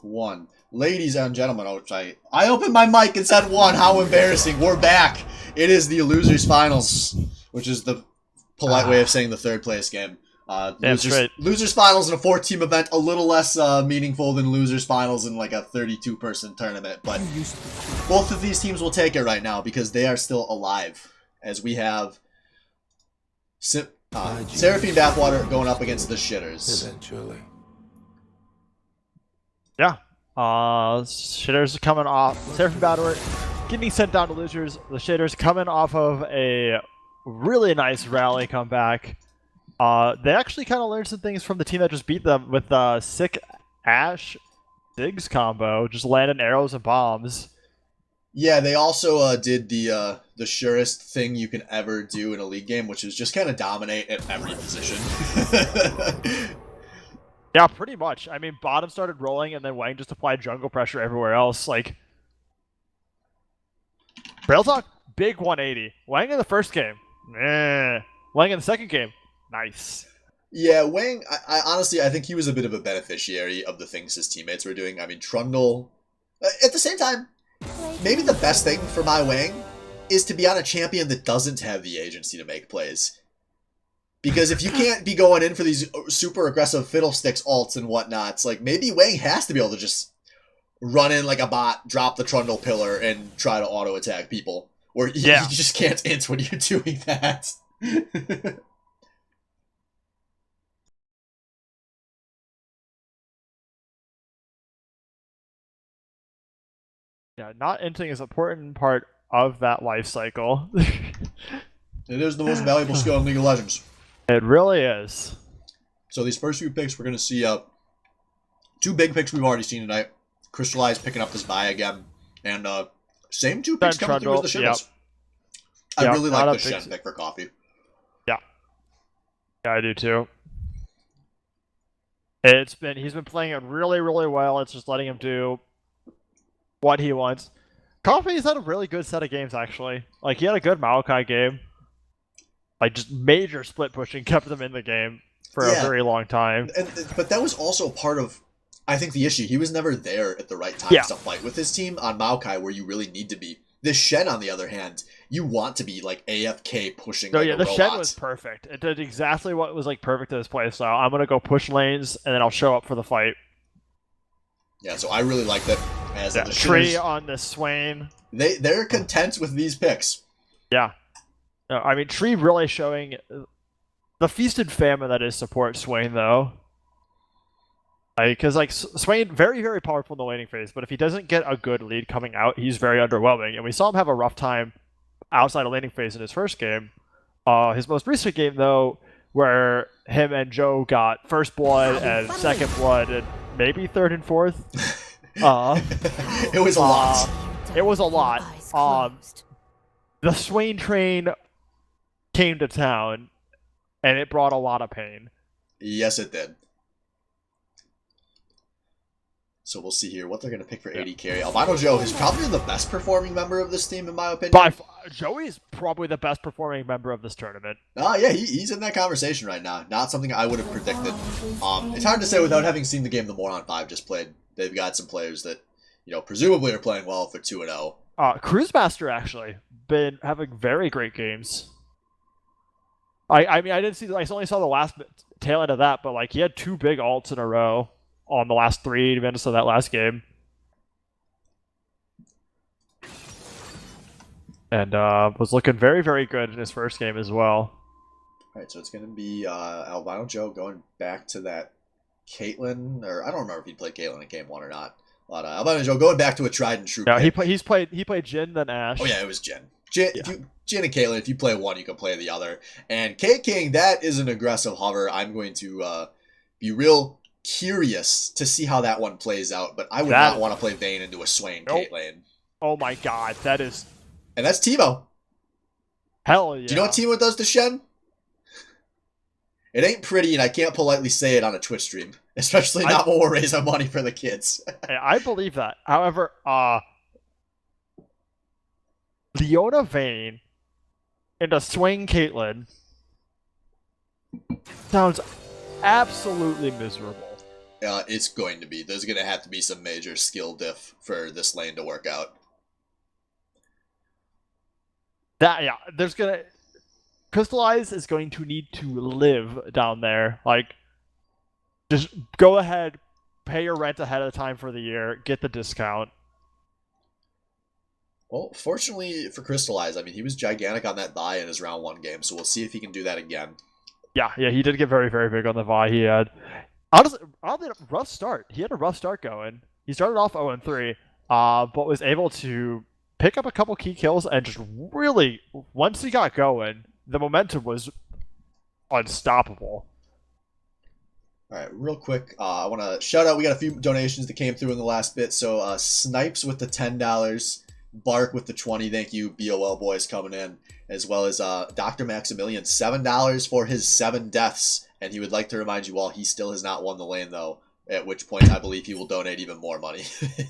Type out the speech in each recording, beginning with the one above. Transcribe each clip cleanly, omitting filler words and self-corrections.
1. Ladies and gentlemen, I opened my mic and said 1. How embarrassing. We're back. It is the losers finals, which is the polite way of saying the third place game. Losers finals in a 4-team event, a little less meaningful than losers finals in like a 32-person tournament, but both of these teams will take it right now because they are still alive, as we have Seraphine Bathwater going up against the Shitters. Eventually. Yeah. Shitters coming off. Seraphine Bathwater getting sent down to losers. The Shitters coming off of a really nice rally comeback. They actually kind of learned some things from the team that just beat them with the sick Ash Ziggs combo, just landing arrows and bombs. Yeah, they also did the surest thing you can ever do in a league game, which is just kind of dominate at every position. Yeah, pretty much. I mean, bottom started rolling, and then Wang just applied jungle pressure everywhere else. Like, Rail Talk, big 180. Wang in the first game, Wang in the second game, nice. Yeah, Wang, I honestly, I think he was a bit of a beneficiary of the things his teammates were doing. I mean, Trundle, at the same time, maybe the best thing for my Wang is to be on a champion that doesn't have the agency to make plays. Because if you can't be going in for these super aggressive fiddlesticks ults and whatnot, it's like maybe Wang has to be able to just run in like a bot, drop the Trundle pillar, and try to auto-attack people. Or you just can't int when you're doing that. Yeah, not inting is an important part of that life cycle. It is the most valuable skill in League of Legends. It really is. So these first few picks, we're going to see 2 big picks we've already seen tonight. Crystallize picking up this buy again. And same 2 picks coming through as the Shitters. I really like the Shen pick for Coffee. Yeah. Yeah, I do too. He's been playing it really, really well. It's just letting him do what he wants. Coffee's had a really good set of games, actually. Like, he had a good Maokai game. Like, just major split pushing kept them in the game for a very long time. But that was also part of, I think, the issue. He was never there at the right times to fight with his team on Maokai, where you really need to be. This Shen, on the other hand, you want to be, like, AFK pushing like a robot. Shen was perfect. It did exactly what was, like, perfect to his playstyle. I'm going to go push lanes, and then I'll show up for the fight. Yeah, so I really like that. As the Tree on the Swain. They're content with these picks. Yeah. No, I mean, Tree really showing the feast and famine that is support Swain, though. Because, like, Swain, very, very powerful in the laning phase, but if he doesn't get a good lead coming out, he's very underwhelming. And we saw him have a rough time outside of laning phase in his first game. His most recent game, though, where him and Joe got first blood and second blood and maybe third and fourth. It was a lot. It was a lot. The Swain train came to town, and it brought a lot of pain. Yes, it did. So we'll see here what they're going to pick for AD carry. Albino Joe is probably the best performing member of this team, in my opinion. Joey's probably the best performing member of this tournament. Yeah, he's in that conversation right now. Not something I would have predicted. It's hard to say without having seen the game the Moron 5 just played. They've got some players that, presumably are playing well for 2-0. Cruisemaster, actually, been having very great games. I mean, I only saw the last tail end of that, but, like, he had 2 big ults in a row on the last 3 minutes of that last game. And was looking very, very good in his first game as well. Alright, so it's going to be Albino Joe going back to that Caitlyn, or I don't remember if he played Caitlyn in game 1 or not. But Albino Joe going back to a tried and true. No, he played Jhin, then Ashe. Oh yeah, it was Jhin. Jhin and Caitlyn, if you play one, you can play the other. And K-King, that is an aggressive hover. I'm going to be real curious to see how that one plays out, but I would not want to play Vayne into a Swain Caitlyn. Oh my god, that is... And that's Teemo. Hell yeah. Do you know what Teemo does to Shen? It ain't pretty, and I can't politely say it on a Twitch stream. Especially not when we're raising money for the kids. I believe that. However, Leona Vayne into Swain Caitlyn sounds absolutely miserable. It's going to be. There's going to have to be some major skill diff for this lane to work out. There's gonna Crystallize is going to need to live down there. Like, just go ahead, pay your rent ahead of time for the year, get the discount. Well, fortunately for Crystallize, I mean, he was gigantic on that buy in his round 1 game, so we'll see if he can do that again. Yeah, he did get very, very big on the Vi. He had honestly a rough start. He had a rough start going. He started off 0-3, but was able to pick up a couple key kills and just really, once he got going, the momentum was unstoppable. All right, real quick, I want to shout out. We got a few donations that came through in the last bit. So Snipes with the $10, Bark with the 20. Thank you, BOL boys coming in, as well as Dr. Maximilian, $7 for his 7 deaths, and he would like to remind you all he still has not won the lane though. At which point, I believe he will donate even more money.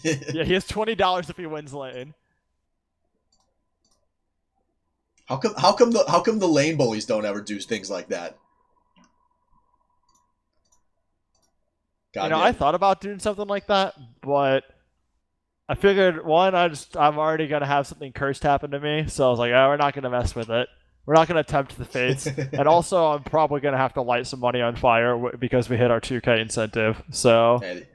Yeah, he has $20 if he wins lane. How come the lane bullies don't ever do things like that? I thought about doing something like that, but I figured, one, I'm already gonna have something cursed happen to me, so I was like, oh, we're not gonna mess with it. We're not gonna tempt the fates, and also I'm probably gonna have to light some money on fire because we hit our 2K incentive. So, hey,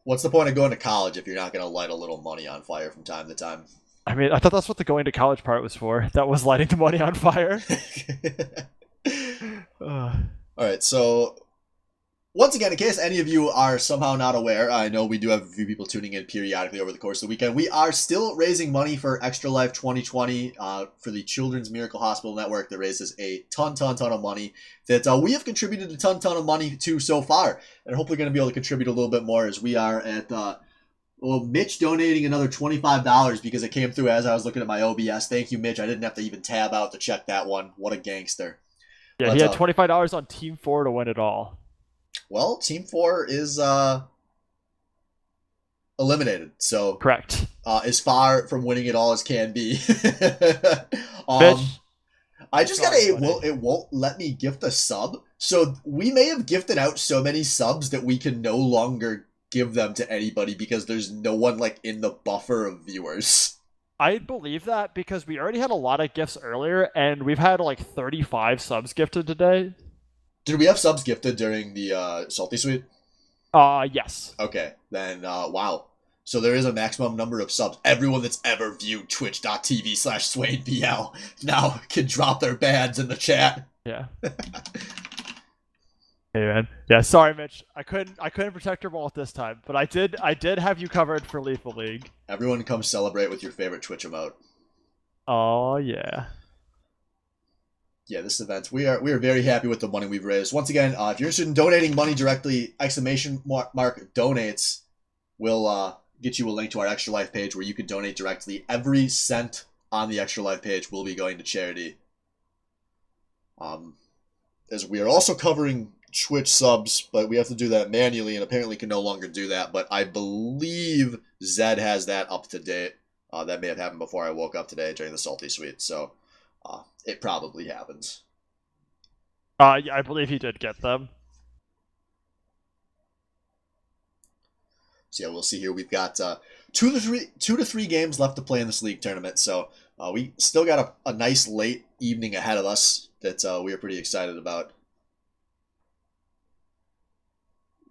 what's the point of going to college if you're not gonna light a little money on fire from time to time? I mean, I thought that's what the going to college part was for. That was lighting the money on fire. All right, so once again, in case any of you are somehow not aware, I know we do have a few people tuning in periodically over the course of the weekend. We are still raising money for Extra Life 2020 for the Children's Miracle Hospital Network that raises a ton of money that we have contributed a ton of money to so far, and hopefully going to be able to contribute a little bit more as we are at Mitch donating another $25 because it came through as I was looking at my OBS. Thank you, Mitch. I didn't have to even tab out to check that one. What a gangster. Yeah, he had $25 on Team 4 to win it all. Well, Team 4 is eliminated, so correct. As far from winning it all as can be. I just got it won't let me gift a sub, so we may have gifted out so many subs that we can no longer give them to anybody because there's no one like in the buffer of viewers. I believe that because we already had a lot of gifts earlier, and we've had like 35 subs gifted today. Did we have subs gifted during the Salty Suite? Yes. Okay, then wow. So there is a maximum number of subs. Everyone that's ever viewed twitch.tv/SwainBL now can drop their bands in the chat. Yeah. Hey man. Yeah, sorry Mitch. I couldn't protect your wall at this time, but I did have you covered for Lethal League. Everyone come celebrate with your favorite Twitch emote. Oh yeah. Yeah, this event, we are very happy with the money we've raised. Once again, if you're interested in donating money directly, ! Donates will get you a link to our Extra Life page where you can donate directly. Every cent on the Extra Life page will be going to charity. As we are also covering Twitch subs, but we have to do that manually and apparently can no longer do that. But I believe Zed has that up to date. That may have happened before I woke up today during the Salty Suite, so it probably happens. Yeah, I believe he did get them. So yeah, we'll see here. We've got 2 to 3 games left to play in this league tournament, so we still got a nice late evening ahead of us that we are pretty excited about.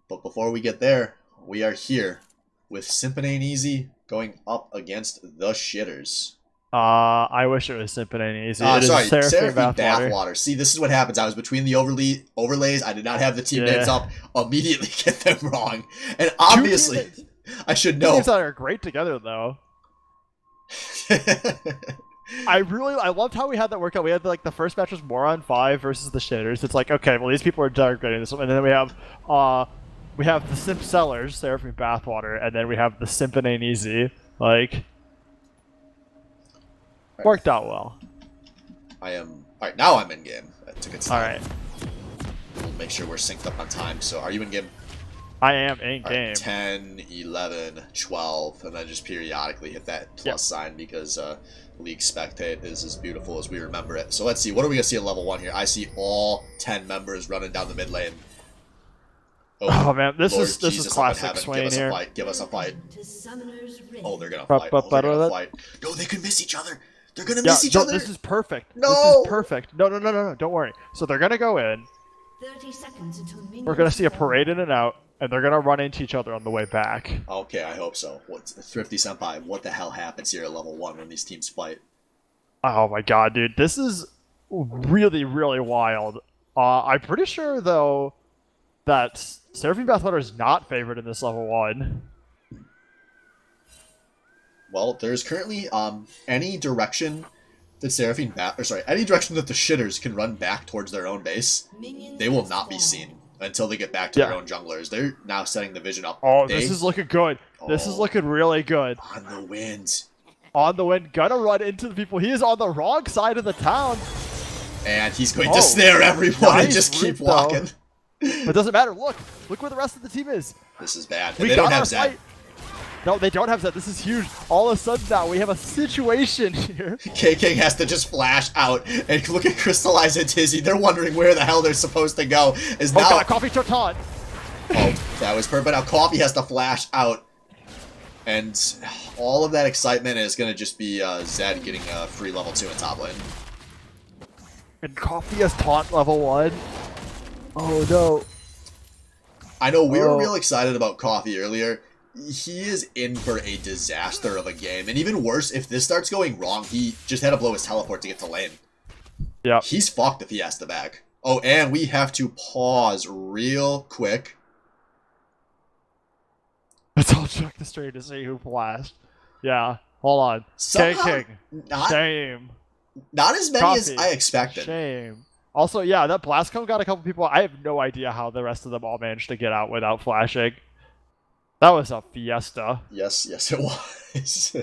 But before we get there, we are here with Simpin' Ain't Easy going up against the Shitters. I wish it was Simpin' Ain't Easy. Sorry, Seraphine Bathwater. See, this is what happens. I was between the overlays. I did not have the team names up. Immediately get them wrong. And obviously, I should know. Teams that are great together, though. I loved how we had that workout. We had like the first match was Moron 5 versus the Shitters. It's like, okay, well these people are downgrading this one, and then we have the Simp Sellers, Seraphine Bathwater, and then we have the Simpin' Ain't Easy. Like, worked out well. Alright, now I'm in game. That took its time. Alright. We'll make sure we're synced up on time. So are you in game? I am in game. Right, 10, 11, 12, and then just periodically hit that plus sign because League Spectate is as beautiful as we remember it. So let's see. What are we going to see at level 1 here? I see all 10 members running down the mid lane. Oh man, this Lord is Jesus up in classic heaven, Swain give us here. a fight, give us a fight. Oh, they're gonna Ba- fight. ba- Oh, they're ba- gonna da- fight. No, they could miss each other. They're gonna Yeah, miss each no, other. this is perfect. This is No. perfect. No, don't worry. So they're gonna go in. 30 seconds until minions We're gonna see a spawn. parade in and out, and they're gonna run into each other on the way back. Okay, I hope so. What's Thrifty Senpai? What the hell happens here at level 1 when these teams fight? Oh my god, dude, this is really, really wild. I'm pretty sure though that Seraphine Bathwater is not favored in this level 1. Well, there's currently any direction that any direction that the shitters can run back towards their own base, Minions they will have not be spawned. seen until they get back to their Yeah. own junglers. They're now setting the vision up. Oh, this is looking good. This is Oh. looking really good. On the wind. On the wind, gonna run into the people. He is on the wrong side of the town. And he's going Oh, to snare everyone and nice just keep route, though. walking. But it doesn't matter. Look where the rest of the team is. This is bad. And We they got don't our have Zed. fight. No, they don't have Zed. This is huge. All of a sudden now we have a situation here. K-King has to just flash out and look at Crystallize and Tizzy. They're wondering where the hell they're supposed to go. Is Oh now god, coffee to taunt. Oh, that was perfect. Now Coffee has to flash out. And all of that excitement is going to just be Zed getting a free level 2 in top lane. And coffee has taunt level 1. Oh no. I know we were Oh. real excited about Coffee earlier. He is in for a disaster of a game. And even worse, if this starts going wrong, he just had to blow his teleport to get to lane. Yep. He's fucked if he has to back. Oh, and we have to pause real quick. Let's all check the stream to see who flashed. Yeah. Hold on. Somehow, King. not Shame. as many as Coffee. I expected. Shame. Also, yeah, that blast cone got a couple people. I have no idea how the rest of them all managed to get out without flashing. That was a fiesta. Yes, it was.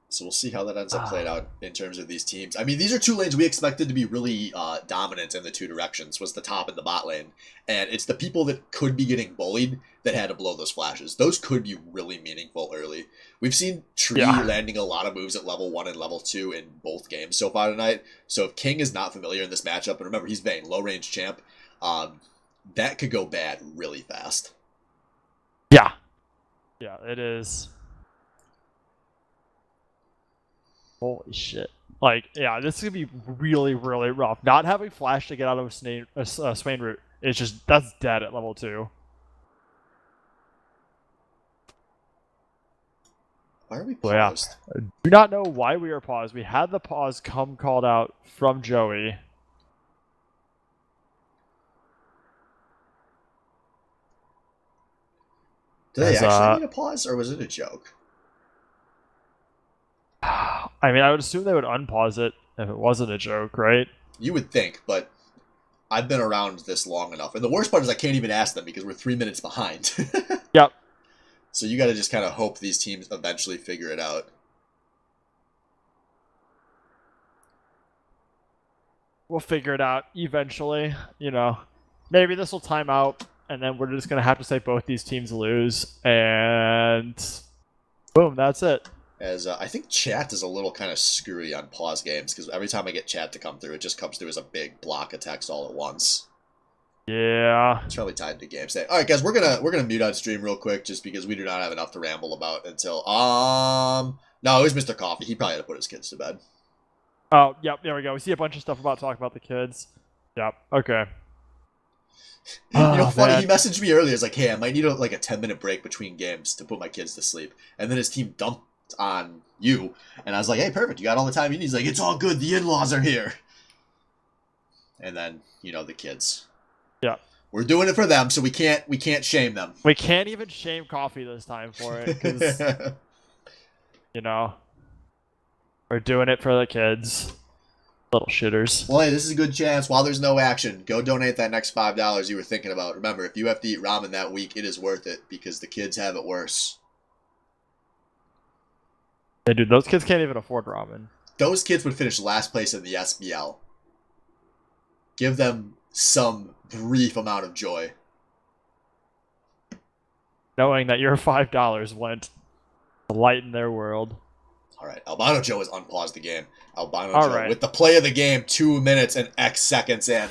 So we'll see how that ends up playing out in terms of these teams. I mean, these are two lanes we expected to be really dominant in the two directions, was the top and the bot lane. And it's the people that could be getting bullied that had to blow those flashes. Those could be really meaningful early. We've seen Tree landing a lot of moves at level 1 and level 2 in both games so far tonight. So if King is not familiar in this matchup, and remember, he's Vayne, low-range champ, that could go bad really fast. Yeah. Yeah, it is. Holy shit. Like, yeah, this is going to be really, really rough. Not having flash to get out of Swain route is just, that's dead at level 2. Why are we So, yeah. paused? Do not know why we are paused. We had the pause come called out from Joey. Did they As, actually need a pause, or was it a joke? I mean, I would assume they would unpause it if it wasn't a joke, right? You would think, but I've been around this long enough. And the worst part is I can't even ask them because we're 3 minutes behind. Yep. So you got to just kind of hope these teams eventually figure it out. We'll figure it out eventually, you know. Maybe this will time out, and then we're just going to have to say both these teams lose, and boom, that's it. As I think chat is a little kind of screwy on pause games, because every time I get chat to come through, it just comes through as a big block of text all at once. Yeah. It's probably tied to game state. All right, guys, we're gonna mute on stream real quick, just because we do not have enough to ramble about until no, it was Mr. Coffee. He probably had to put his kids to bed. Oh, yep, there we go. We see a bunch of stuff about talking about the kids. Yep, okay. You know, funny, man. he messaged me earlier. He's like, hey, I might need a 10-minute break between games to put my kids to sleep. And then his team dumped on you. And I was like, hey, perfect. You got all the time you need. He's like, it's all good. The in-laws are here. And then, you know, the kids. Yeah. We're doing it for them, so we can't shame them. We can't even shame Coffee this time for it, because, you know, we're doing it for the kids. Little shitters. Well, hey, this is a good chance. While there's no action, go donate that next $5 you were thinking about. Remember, if you have to eat ramen that week, it is worth it, because the kids have it worse. Hey, dude, those kids can't even afford ramen. Those kids would finish last place in the SBL. give them some brief amount of joy. Knowing that your $5 went to lighten their world. All right, Albino Joe has unpaused the game. Albino All Joe right. with the play of the game, 2 minutes and X seconds in.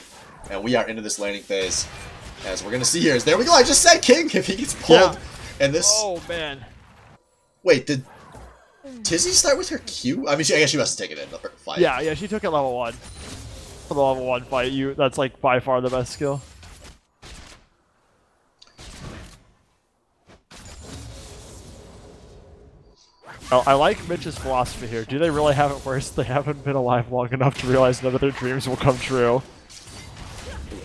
And we are into this laning phase. As we're going to see here is, there we go, I just said King if he gets pulled. Yeah. And this... Oh, man. Wait, did Tizzy start with her Q? I mean, I guess she must have taken it in the fight. Yeah, she took it level 1. For the level 1 fight, that's like by far the best skill. Oh, I like Mitch's philosophy here. Do they really have it worse? They haven't been alive long enough to realize none of their dreams will come true.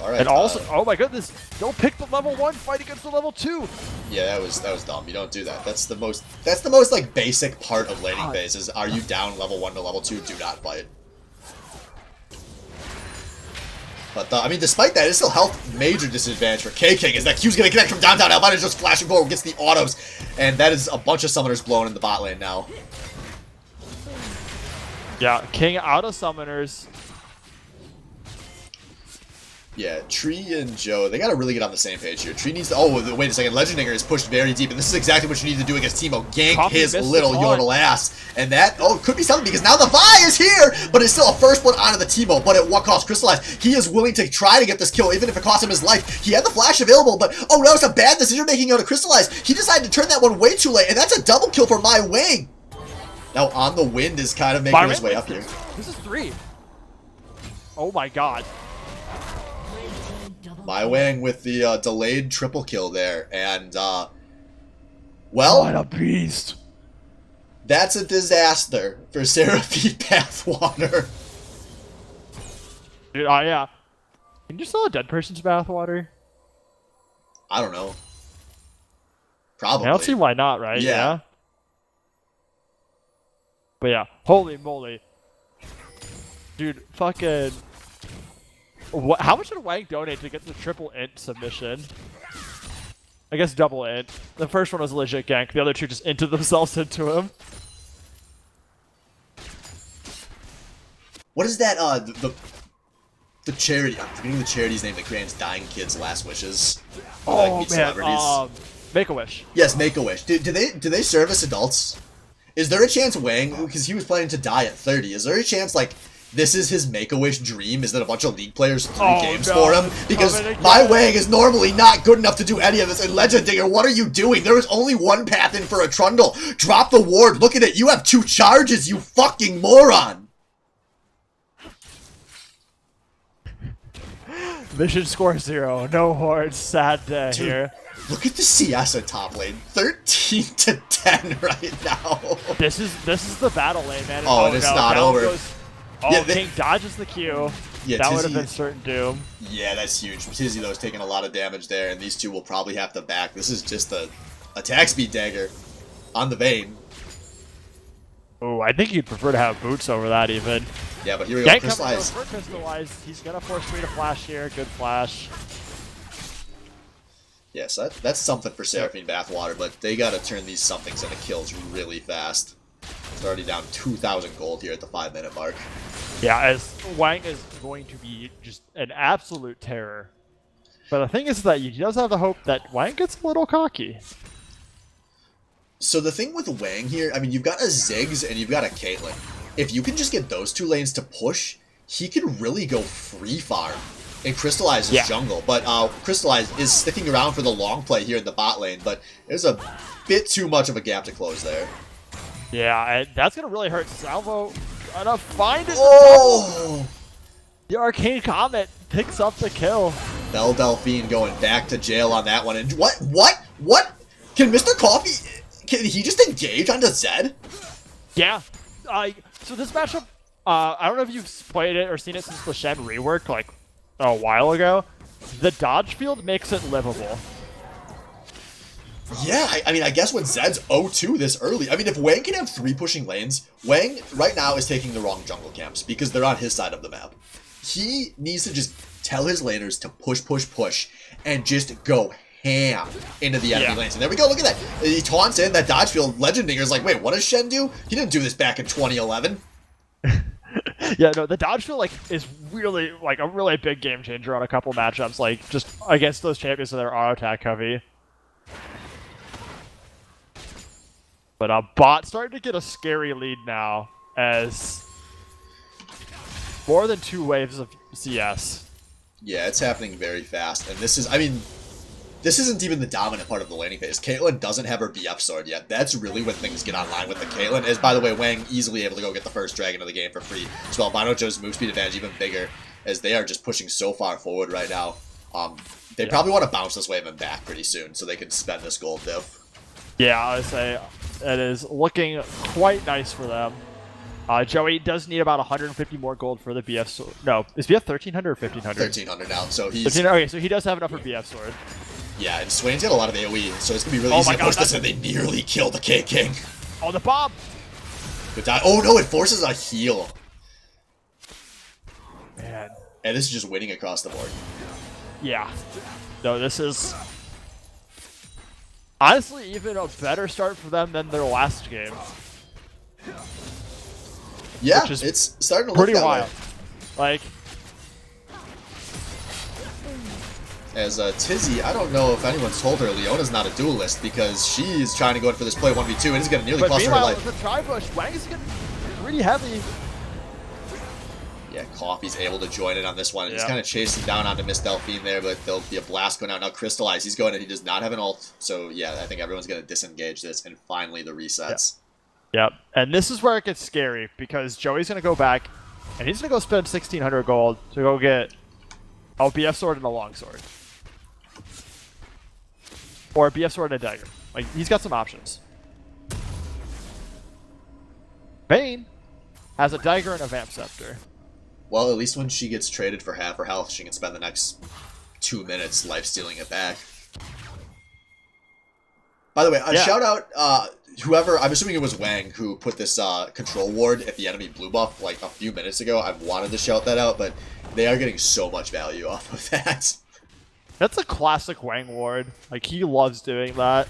All right, And also, oh my goodness, don't pick the level 1 fight against the level 2. yeah, that was dumb. You don't do that. That's the most like basic part of laning phase is, are you down level 1 to level 2? Do not fight. But I mean, despite that, it's still health major disadvantage for K-King, as that Q's gonna connect from downtown. Albino's just flashing forward, gets the autos, and that is a bunch of summoners blown in the bot lane now. Yeah, King out of summoners. Yeah, Tree and Joe, they gotta really get on the same page here. Tree needs to... Oh, wait a second. Legenddinger is pushed very deep, and this is exactly what you need to do against Teemo. Gank Coffee his missed little the taunt. yodel ass. And that... Oh, it could be something, because now the Vi is here! But it's still a first blood onto the Teemo. But at what cost? Crystallize. He is willing to try to get this kill, even if it costs him his life. He had the flash available, but... Oh, no, it's a bad decision making out of Crystallize. He decided to turn that one way too late, and that's a double kill for My Wing. Now, On the Wind is kind of making his way up here. This is 3. Oh my god. My Wang with the delayed triple kill there, and well, What a beast. that's a disaster for Seraphine Bathwater. Dude, yeah. Can you sell a dead person's bathwater? I don't know. Probably. I don't see why not, right? Yeah. But yeah, holy moly. Dude, fucking... How much did Wang donate to get the triple int submission? I guess double int. The first one was a legit gank. The other two just inted themselves into him. What is that? The charity. I'm forgetting the charity's name that grants dying kids last wishes. Or, like, meet celebrities. Make-A-Wish. Yes, Make-A-Wish. Do they service adults? Is there a chance Wang, because he was planning to die at 30, is there a chance, like, this is his Make-A-Wish dream, is that a bunch of League players threw games for him? Because My Wang is normally not good enough to do any of this, and Legenddinger, what are you doing? There is only one path in for a Trundle. Drop the ward, look at it, you have 2 charges, you fucking moron! Mission score 0. No hordes. Sad day Dude, here. Look at the CS at top lane. 13 to 10 right now. This is the battle lane, man. Oh, and it's no, not down over. Goes, Yeah, King dodges the Q. Yeah, that would have Tizzy- been certain doom. Yeah, that's huge. Tizzy, though, is taking a lot of damage there, and these two will probably have to back. This is just a attack speed dagger on the vein. Oh, I think you'd prefer to have boots over that even. Yeah, but here we go. Gank coming Crystallize. over, Crystallize. He's gonna force me to flash here. Good flash. Yes, that's something for Seraphine Bathwater, but they gotta turn these somethings into kills really fast. It's already down 2,000 gold here at the 5-minute mark. Yeah, as Wang is going to be just an absolute terror. But the thing is that he does have the hope that Wang gets a little cocky. So the thing with Wang here, I mean, you've got a Ziggs and you've got a Caitlyn. If you can just get those 2 lanes to push, he can really go free farm and Crystallize his jungle. But Crystallize is sticking around for the long play here in the bot lane, but there's a bit too much of a gap to close there. Yeah, and that's gonna really hurt. Salvo gonna find it. Oh! The Arcane Comet picks up the kill. Belle Delphine going back to jail on that one. And what? Can Mr. Coffee, can he just engage onto Zed? Yeah. So this matchup, I don't know if you've played it or seen it since the Shen rework, like, a while ago. The dodge field makes it livable. Yeah, I mean, I guess when Zed's 0-2 this early, I mean, if Wang can have 3 pushing lanes, Wang right now is taking the wrong jungle camps because they're on his side of the map. He needs to just tell his laners to push, and just go ham into the enemy lanes. And there we go, look at that. He taunts in that dodge field. Legenddinger is like, wait, what does Shen do? He didn't do this back in 2011. Yeah, no, the dodge field like is really like a really big game changer on a couple matchups, like just against those champions that are auto attack heavy. But bot starting to get a scary lead now as more than 2 waves of CS. Yeah, it's happening very fast, and this is, I mean, this isn't even the dominant part of the laning phase. Caitlyn doesn't have her BF sword yet. That's really when things get online with the Caitlyn. As, by the way, Wang easily able to go get the first dragon of the game for free. So Albino Joe's move speed advantage even bigger, as they are just pushing so far forward right now. They probably want to bounce this wave and back pretty soon, so they can spend this gold diff. Yeah, I would say it is looking quite nice for them. Joey does need about 150 more gold for the BF sword. No, is BF 1300 or 1500? 1300 now, so he's... 1300, okay, so he does have enough for BF sword. Yeah, and Swain's got a lot of AoE, so it's going to be really easy to push this, and they nearly kill the K-King. Oh, the bomb! Good die. Oh no, it forces a heal. Man. And this is just winning across the board. Yeah. No, this is... honestly, even a better start for them than their last game. Yeah, it's starting to look pretty that wild. way. Like... As Tizzy, I don't know if anyone's told her Leona's not a duelist because she's trying to go in for this play 1v2 and is going to nearly cost her life. But meanwhile, the tri-bush, Wang is getting pretty heavy. Yeah, Coffee's able to join in on this one. He's kind of chasing down onto Miss Delphine there, but there'll be a blast going out. Now Crystallize, he's going and he does not have an ult. So yeah, I think everyone's going to disengage this, and finally the resets. Yep, and this is where it gets scary because Joey's going to go back and he's going to go spend 1,600 gold to go get a BF sword and a longsword. Or a BF sword and a dagger. Like, he's got some options. Vayne has a dagger and a vamp scepter. Well, at least when she gets traded for half her health, she can spend the next 2 minutes life-stealing it back. By the way, a shout out, whoever, I'm assuming it was Wang who put this control ward at the enemy blue buff like a few minutes ago. I wanted to shout that out, but they are getting so much value off of that. That's a classic Wang ward. Like, he loves doing that.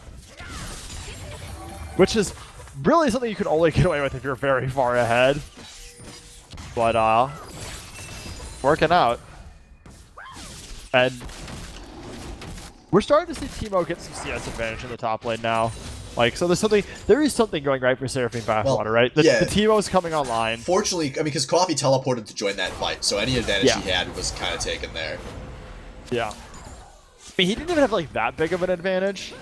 Which is really something you can only get away with if you're very far ahead. But, working out. And we're starting to see Teemo get some CS advantage in the top lane now. Like, so there is something going right for Seraphine Bathwater, right? The Teemo's coming online. Fortunately, I mean, because Coffee teleported to join that fight, so any advantage he had was kind of taken there. Yeah. I mean, he didn't even have, like, that big of an advantage.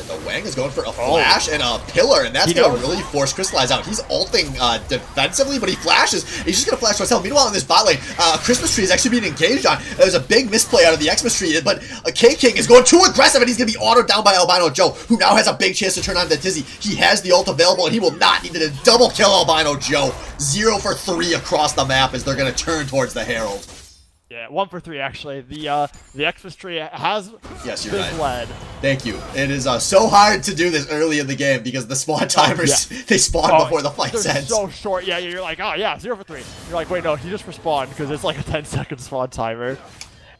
The Wang is going for a flash and a pillar, and that's going to really force Crystallize out. He's ulting defensively, but he flashes. He's just going to flash to himself. Meanwhile, in this bot lane, Christmas Tree is actually being engaged on. There's a big misplay out of the Xmas Tree, but K-King is going too aggressive, and he's going to be autoed down by Albino Joe, who now has a big chance to turn on the Tizzy. He has the ult available, and he will not need to double kill Albino Joe. 0 for 3 across the map as they're going to turn towards the Herald. Yeah, 1 for 3 actually. The Xmas Tree has been led. Thank you. It is so hard to do this early in the game because the spawn timers, they spawn before the fight ends. They're so short. Yeah, you're like, oh yeah, 0 for 3. You're like, wait, no, he just respawned because it's like a 10-second spawn timer.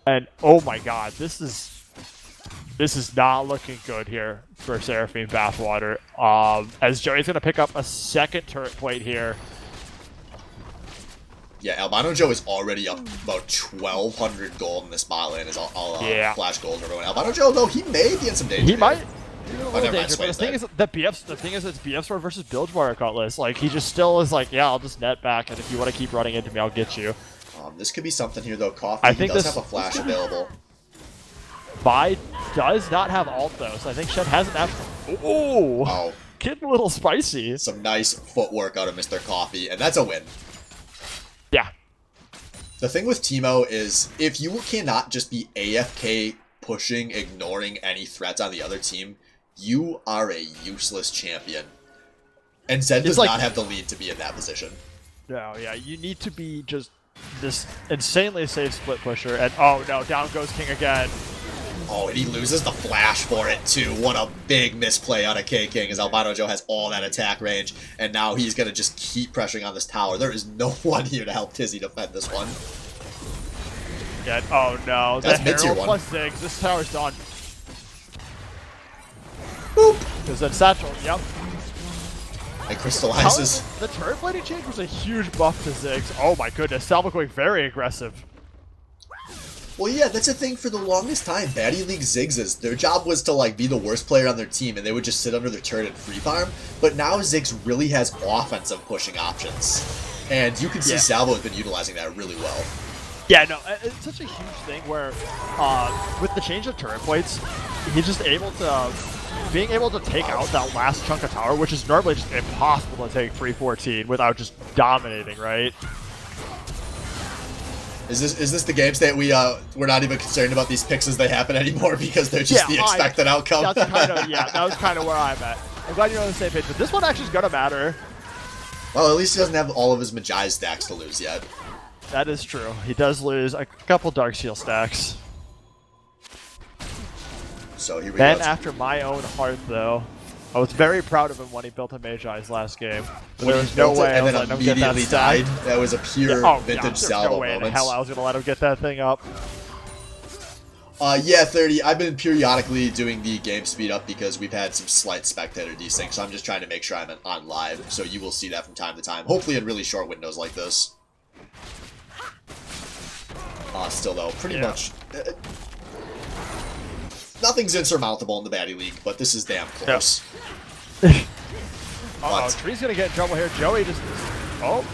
And oh my god, this is not looking good here for Seraphine Bathwater. As Joey's gonna pick up a second turret plate here. Yeah, Albino Joe is already up about 1,200 gold in this bot lane. Is all flash gold for everyone. Albino Joe, though, he may be in some danger. He might. Oh, never mind, but the thing is, it's BF sword versus Bilgewater Cutlass. Like, he just still is like, yeah, I'll just net back, and if you want to keep running into me, I'll get you. This could be something here, though. Coffee, he does have a flash available. Vi does not have ult, though, so I think Shen hasn't have... Oh! Getting a little spicy. Some nice footwork out of Mr. Coffee, and that's a win. Yeah. The thing with Teemo is, if you cannot just be AFK pushing, ignoring any threats on the other team, you are a useless champion. And Zed does not have the lead to be in that position. No, yeah, you need to be just this insanely safe split pusher, and oh no, down goes King again. Oh, and he loses the flash for it, too. What a big misplay on a K-King, as Albino Joe has all that attack range, and now he's going to just keep pressuring on this tower. There is no one here to help Tizzy defend this one. Yeah, oh no, that's the Herald plus Ziggs, this tower's done. Boop! There's that satchel, yep. And crystallizes. The turret plating change was a huge buff to Ziggs. Oh my goodness, Salva going very aggressive. Well, yeah, that's a thing for the longest time. Baddie League Ziggs, their job was to like be the worst player on their team, and they would just sit under their turret and free farm. But now Ziggs really has offensive pushing options, and you can see Salvo has been utilizing that really well. Yeah, no, it's such a huge thing where, with the change of turret plates, he's just being able to take out that last chunk of tower, which is normally just impossible to take 3-14 without just dominating, right? Is this the game state we're not even concerned about these picks as they happen anymore because they're just the expected outcome? That's that was kind of where I'm at. I'm glad you're on the same page, but this one actually is gonna matter. Well, at least he doesn't have all of his Magi stacks to lose yet. That is true. He does lose a couple Darksteel stacks. So here we then go. After my own heart, though, I was very proud of him when he built a Magi's last game. There was no way I was letting him get that stack. That was a pure vintage Salvo no way moment. In hell I was gonna let him get that thing up. Yeah, 30. I've been periodically doing the game speed up because we've had some slight spectator desync, so I'm just trying to make sure I'm on live, so you will see that from time to time. Hopefully in really short windows like this. Still though, pretty much... nothing's insurmountable in the Baddie League, but this is damn close. Uh-oh, Tree's gonna get in trouble here. Joey just... Oh,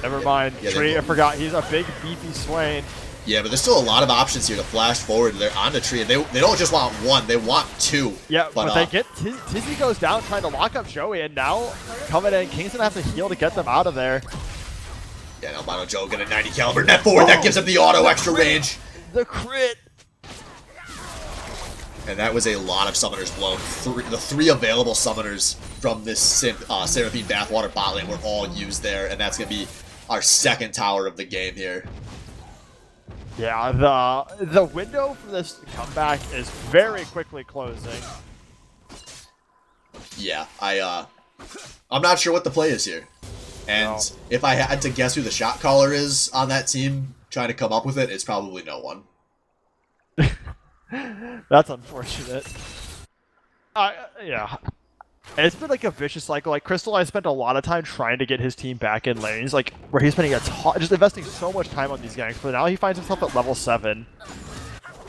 never mind. Tree, I forgot. He's a big, beefy Swain. Yeah, but there's still a lot of options here to flash forward. They're on the tree, and they don't just want one, they want two. Yeah, but they get... Tizzy goes down trying to lock up Joey, and now coming in, King's gonna have to heal to get them out of there. Yeah, and Albino Joe get a 90 caliber net forward. That gives him the auto extra range. The crit. And that was a lot of summoners blown. The three available summoners from this Seraphine Bathwater bot lane were all used there, and that's going to be our second tower of the game here. Yeah, the window for this comeback is very quickly closing. Yeah, I'm not sure what the play is here. And if I had to guess who the shot caller is on that team trying to come up with it, it's probably no one. That's unfortunate. Yeah. It's been like a vicious cycle. Like Crystal, I spent a lot of time trying to get his team back in lanes, like where he's spending just investing so much time on these ganks, but now he finds himself at level 7.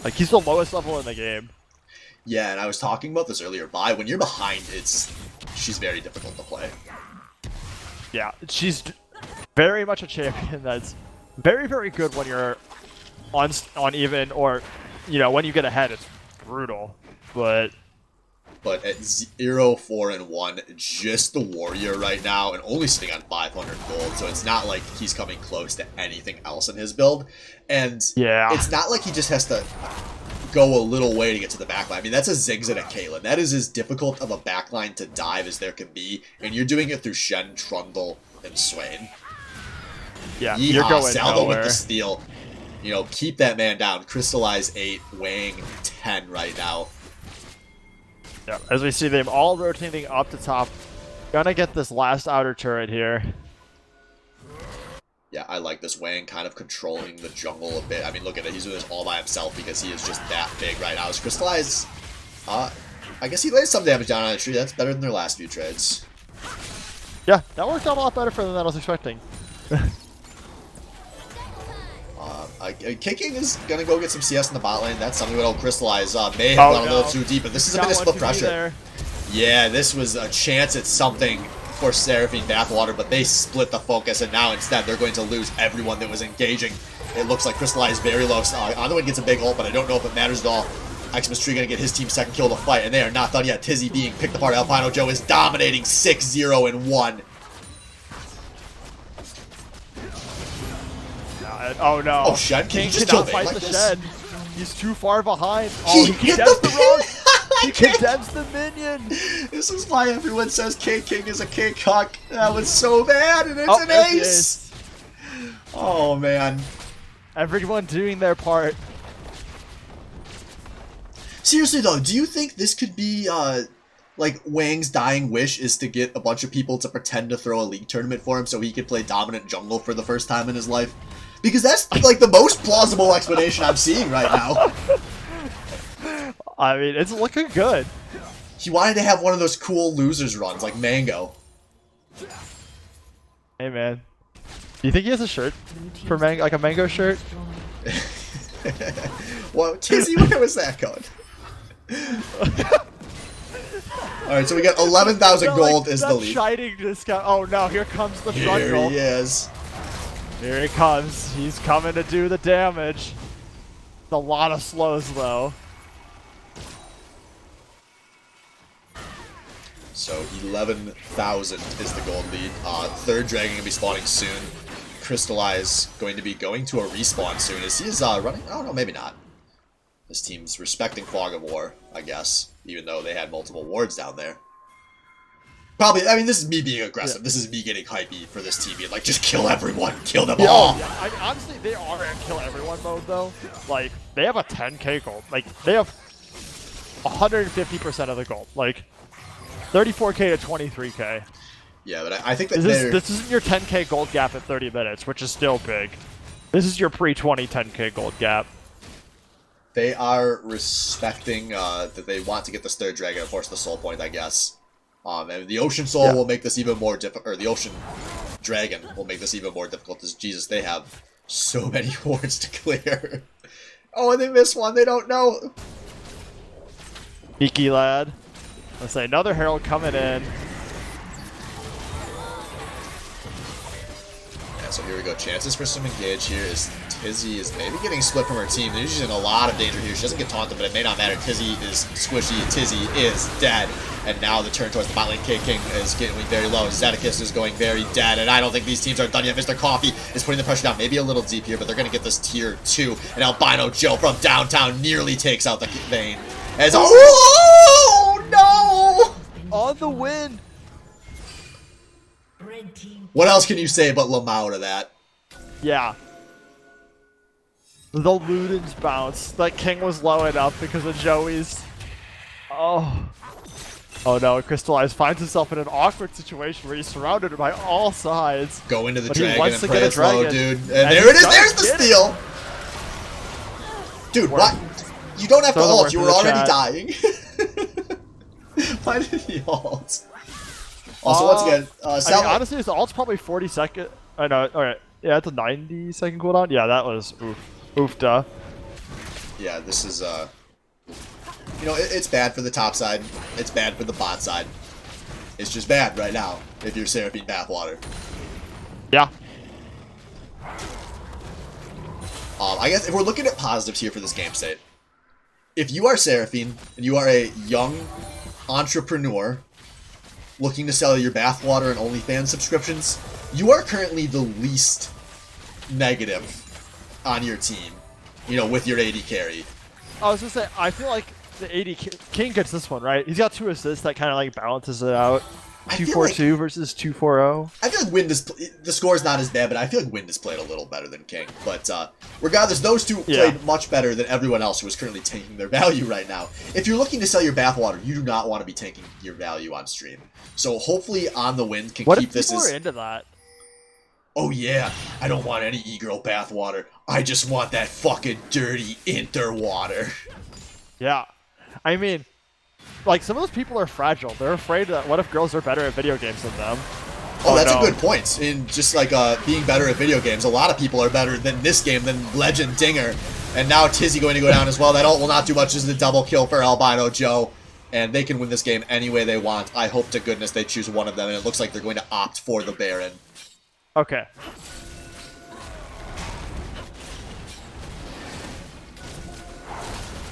Like he's the lowest level in the game. Yeah, and I was talking about this earlier. When you're behind, she's very difficult to play. Yeah, she's very much a champion that's very, very good when you're on even, or, you know, when you get ahead, it's brutal. But at 0, 4, and 1, just the warrior right now, and only sitting on 500 gold, so it's not like he's coming close to anything else in his build. And it's not like he just has to go a little way to get to the backline. I mean, that's a Ziggs and a Caitlyn. That is as difficult of a backline to dive as there can be, and you're doing it through Shen, Trundle, and Swain. Yeah, Yeehaw, you're going Salvo nowhere. with the steal. You know, keep that man down. Crystallize 8, weighing 10 right now. Yeah, as we see them all rotating up to top. Gonna get this last outer turret here. Yeah, I like this Wang kind of controlling the jungle a bit. I mean, look at it. He's doing this all by himself because he is just that big right now. His Crystallize, I guess he lays some damage down on the tree. That's better than their last few trades. Yeah, that worked out a lot better for them than I was expecting. Kicking is going to go get some CS in the bot lane. That's something that'll Crystallize. May have gone a little too deep, but this is a bit of split pressure. Yeah, this was a chance at something for Seraphine Bathwater, but they split the focus, and now instead they're going to lose everyone that was engaging. It looks like Crystallize very low. Onward gets a big ult, but I don't know if it matters at all. Xmas Tree going to get his team second kill of the fight, and they are not done yet. Tizzy being picked apart. Albino Joe is dominating 6-0 and 1. Oh no. Oh, Shen? Can you just cannot kill Vayne fight like the this? Shen. He's too far behind. Oh, he hit condemns the the wrong. He can't- condemns the minion. This is why everyone says King is a King Huck. That was so bad, and it's an there's the ace. Oh, man. Everyone doing their part. Seriously, though, do you think this could be, like, Wang's dying wish is to get a bunch of people to pretend to throw a league tournament for him so he could play dominant jungle for the first time in his life? Because that's, like, the most plausible explanation I'm seeing right now. I mean, it's looking good. He wanted to have one of those cool losers runs, like Mango. Hey man, do you think he has a shirt for like a mango shirt? Well, Tizzy, where was that going? Alright, so we got 11,000 gold is the lead. Shining discount. Oh no, here comes the Here Trundle. he is. Here he comes. He's coming to do the damage. It's a lot of slows though. So 11,000 is the gold lead. Third dragon gonna be spawning soon. Crystallize going to be going to a respawn soon. Is he running? I don't know, maybe not. This team's respecting Fog of War, I guess, even though they had multiple wards down there. Probably, I mean, this is me being aggressive. Yeah. This is me getting hypey for this team. Being like, just kill everyone. Kill them all. Yeah. I mean, honestly, they are in kill everyone mode, though. Like, they have a 10k gold. Like, they have 150% of the gold. Like, 34k to 23k. Yeah, but I think that this isn't your 10k gold gap at 30 minutes, which is still big. This is your pre-20 10k gold gap. They are respecting that they want to get this third dragon and force the soul point, I guess. And the Ocean Soul will make this even more difficult, or the Ocean Dragon will make this even more difficult, because, Jesus, they have so many wards to clear. Oh, and they missed one, they don't know. Geeky lad. Let's say another Herald coming in. Yeah, so here we go. Chances for some engage here is Tizzy is maybe getting split from her team. She's in a lot of danger here. She doesn't get taunted, but it may not matter. Tizzy is squishy. Tizzy is dead. And now the turn towards the bot lane. King is getting very low. Zeticus is going very dead. And I don't think these teams are done yet. Mr. Coffee is putting the pressure down. Maybe a little deep here, but they're going to get this tier 2. And Albino Joe from downtown nearly takes out the Vayne. As oh no! On the win. What else can you say but Lamau to that? Yeah. The Ludens bounce. That King was low enough because of Joey's. Oh. Oh no, Crystallize finds himself in an awkward situation where he's surrounded by all sides. Go into the dragon and pray it's low, dude. And there it is, there's the steal! Dude, what? You don't have to ult, you were already dying. Why did he ult? Also, once again, I mean, honestly, his ult's probably 40 seconds. I know, alright. Yeah, it's a 90-second cooldown. Yeah, that was oof. Oofda. Yeah, this is, you know, it's bad for the top side. It's bad for the bot side. It's just bad right now if you're Seraphine Bathwater. Yeah. I guess if we're looking at positives here for this game state, if you are Seraphine and you are a young entrepreneur looking to sell your bathwater and OnlyFans subscriptions, you are currently the least negative on your team, you know, with your AD carry. I was gonna say, I feel like the AD King gets this one, right? He's got 2 assists that kind of like balances it out. 2-4-2 versus 2-4-0. I feel like the score is not as bad, but I feel like Wind has played a little better than King. But regardless, those two played much better than everyone else who is currently tanking their value right now. If you're looking to sell your bathwater, you do not want to be tanking your value on stream. So hopefully On the Wind can keep this as... What if people are into that? Oh yeah, I don't want any e-girl bathwater. I just want that fucking dirty interwater. Yeah. I mean, like, some of those people are fragile. They're afraid that what if girls are better at video games than them? Oh, that's a good point. In just like being better at video games, a lot of people are better than this game than Legend Dinger. And now Tizzy going to go down as well. That ult will not do much as the double kill for Albino Joe. And they can win this game any way they want. I hope to goodness they choose one of them, and it looks like they're going to opt for the Baron. Okay.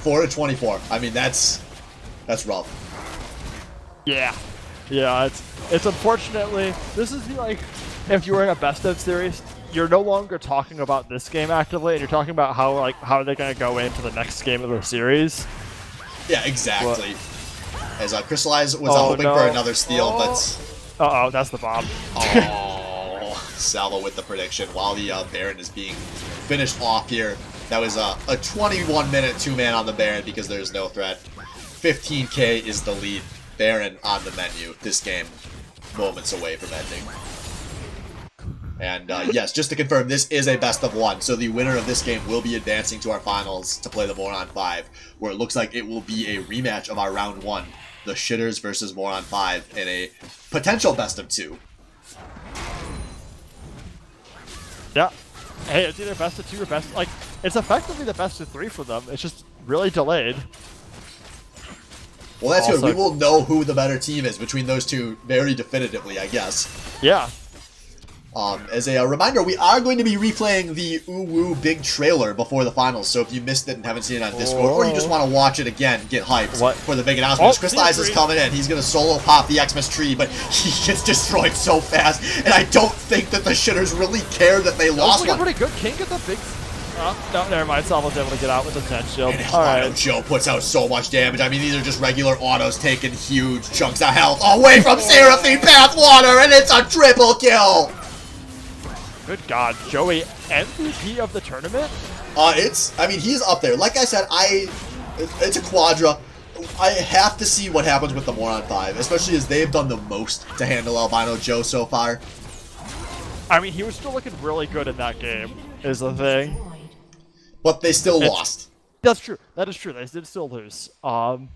Four to 24. I mean, that's rough. Yeah. Yeah, it's unfortunately, this is like, if you were in a best of series, you're no longer talking about this game actively, and you're talking about how are they going to go into the next game of the series. Yeah, exactly. As Crystallize was hoping for another steal, but... Uh-oh, that's the bomb. Oh, Salo with the prediction while the Baron is being finished off here. That was a 21-minute 2-man on the Baron because there's no threat. 15k is the lead. Baron on the menu. This game, moments away from ending. And yes, just to confirm, this is a best of 1. So the winner of this game will be advancing to our finals to play the Moron 5, where it looks like it will be a rematch of our round 1. The Shitters versus Moron 5 in a potential best of 2. hey, it's either best of 2 or best, like, it's effectively the best of 3 for them. It's just really delayed. Well, that's Also, good. We will know who the better team is between those two very definitively, I guess. Yeah. As a reminder, we are going to be replaying the Uwu big trailer before the finals, so if you missed it and haven't seen it on Discord, or you just want to watch it again, get hyped for the big announcement. Chris Lies is coming in. He's going to solo pop the Xmas tree, but he gets destroyed so fast, and I don't think that the shitters really care that they lost one. Pretty good. King get the big... no, never mind. Salvo's able to get out with the 10 shield. And Alright. Joe puts out so much damage. I mean, these are just regular autos taking huge chunks of health away from Seraphine Pathwater, and it's a triple kill! Good God, Joey, MVP of the tournament? I mean, he's up there. Like I said, it's a quadra. I have to see what happens with the Moron 5, especially as they've done the most to handle Albino Joe so far. I mean, he was still looking really good in that game, is the thing. But they still lost. That's true. That is true. They did still lose. So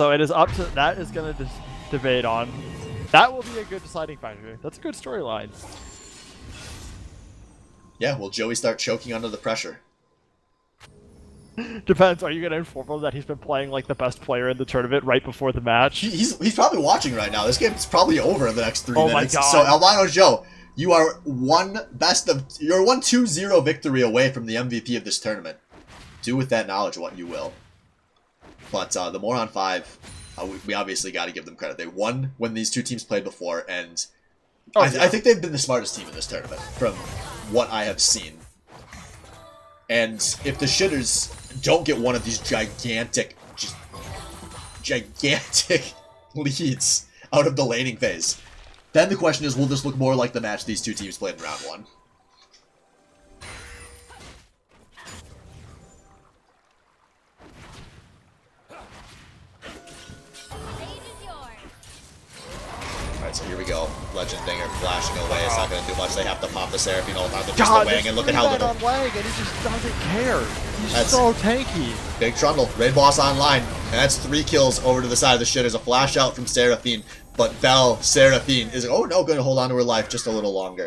it is up to... That is going to debate on... That will be a good deciding factor. That's a good storyline. Yeah, will Joey start choking under the pressure? Depends. Are you going to inform him that he's been playing like the best player in the tournament right before the match? He's probably watching right now. This game's probably over in the next 3 minutes. My God. So Albino Joe, you are you're 1-2-0 victory away from the MVP of this tournament. Do with that knowledge what you will. But the Moron 5, we obviously got to give them credit. They won when these two teams played before, and I think they've been the smartest team in this tournament from what I have seen. And if the shitters don't get one of these gigantic leads out of the laning phase, then the question is, will this look more like the match these two teams played in round 1? Alright, so here we go. Legend Dinger flashing away. It's not going to do much. They have to pop the Seraphine all the time. They're just the Wang, and look at how little... on Wang, and he just doesn't care. He's so tanky. Big Trundle. Raid Boss online. And that's 3 kills over to the side of the shit. There's a flash out from Seraphine. But Belle, Seraphine, is... Oh, no, going to hold on to her life just a little longer.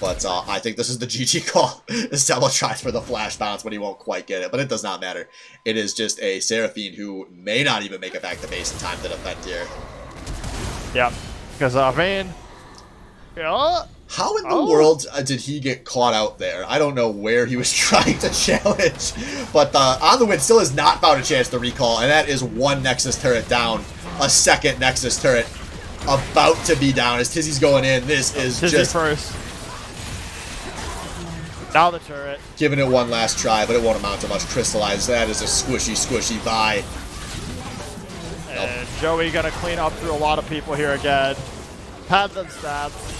But I think this is the GG call. Estella tries for the flash bounce, but he won't quite get it. But it does not matter. It is just a Seraphine who may not even make it back to base in time to defend here. Yeah. Because, man... Yeah. How in the world did he get caught out there? I don't know where he was trying to challenge. But On the Win still has not found a chance to recall. And that is 1 Nexus turret down. A 2nd Nexus turret about to be down as Tizzy's going in. This is Tizzy just... first. Now the turret. Giving it one last try, but it won't amount to much. Crystallize. That is a squishy buy. And Joey gonna clean up through a lot of people here again. Pad them stats.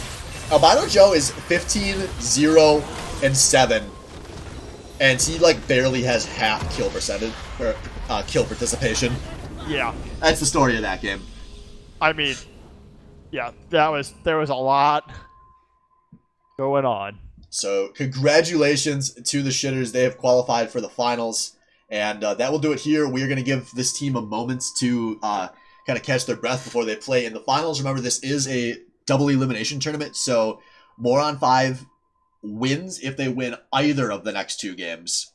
Albino Joe is 15-0-7, and he like barely has half kill percentage or kill participation. Yeah, that's the story of that game. I mean, yeah, there was a lot going on. So congratulations to the shitters; they have qualified for the finals, and that will do it here. We are going to give this team a moment to kind of catch their breath before they play in the finals. Remember, this is a double elimination tournament, so Moron 5 wins if they win either of the next 2 games.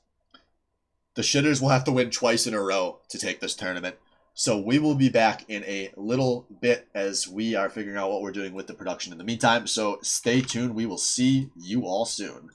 The shitters will have to win twice in a row to take this tournament. So we will be back in a little bit as we are figuring out what we're doing with the production in the meantime. So stay tuned. We will see you all soon.